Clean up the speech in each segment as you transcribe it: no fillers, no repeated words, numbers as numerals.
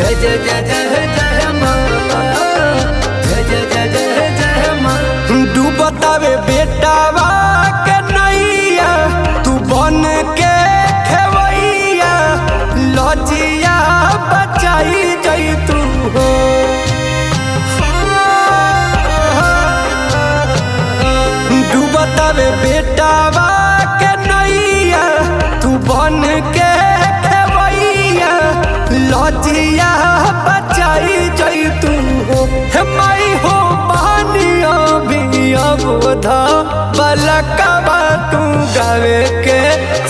जय जय जय जय जय माँ, जय जय जय जय जय माँ। डूबतावे बेटावा के नैया, तू बन के खेवैया, लजिया बचाई जई तू हो। डूबतावे बेटावा के नैया, तू बन के खेवैया, लजिया बचाई जई तू हो। हे माई हो पानिया भी अबोधा बलकवा तू गावे के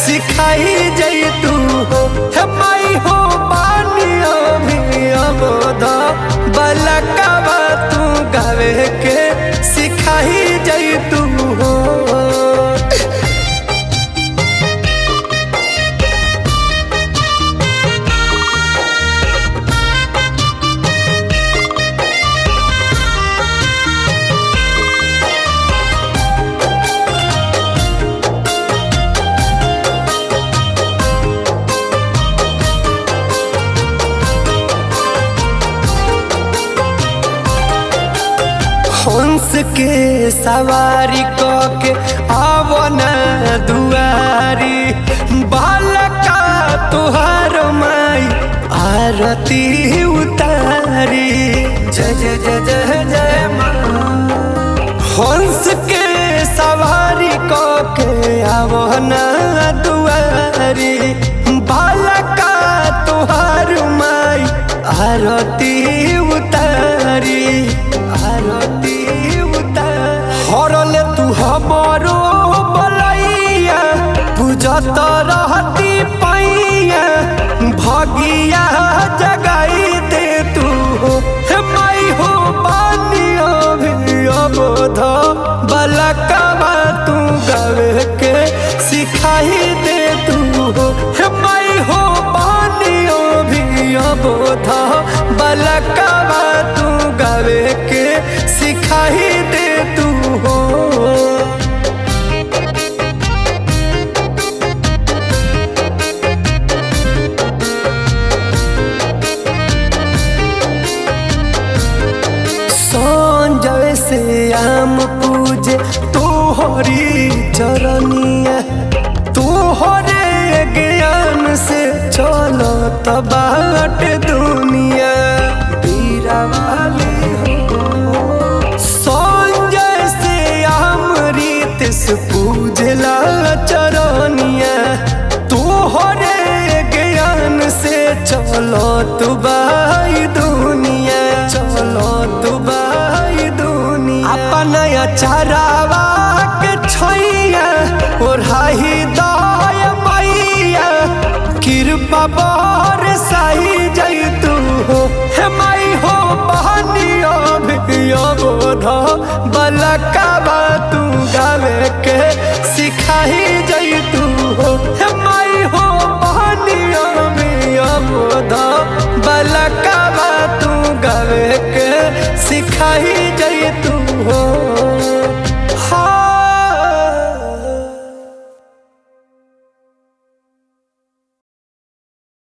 सिखाई जई तू हो। हे माई हो पानिया भी अबोधा बलकवा तू गावे के सिखाई जई तू हो। हंस के सवारी के आवना दुआरी, बालका तुहार माई आरती उतारी। जय जय जय जय जय माँ। हंस के सवारी के आवना दुआरी, बालका तुहार माई आरती उतारी, आरती हरले तू हमरो बलैया, पूजत रहती पैया, भगिया जगाई दे तू हो। हे माई हो पानिया भी अबोध बलकवा तू गावे के सिखाई दे तू हो। हे माई हो पानिया भी अबोध बलकवा तू गावे के सिखाई दे तू हो। संजय से आम पूजे तोहरी चरनिया, तोहरे ज्ञान से चलो बाट दुनिया। बीरा वाली हो संजय से आम रीत से पूजला चरनिया, तोहरे ज्ञान से चलो बाई दुनिया, चलो बाई दुनिया। अपना चरावा के छैया ओढ़ाही दाय मैया, कृपा बर साही जई तू हो। हे माई हो बहनिया भी अबोध बलकवा तू गावे के सिखाई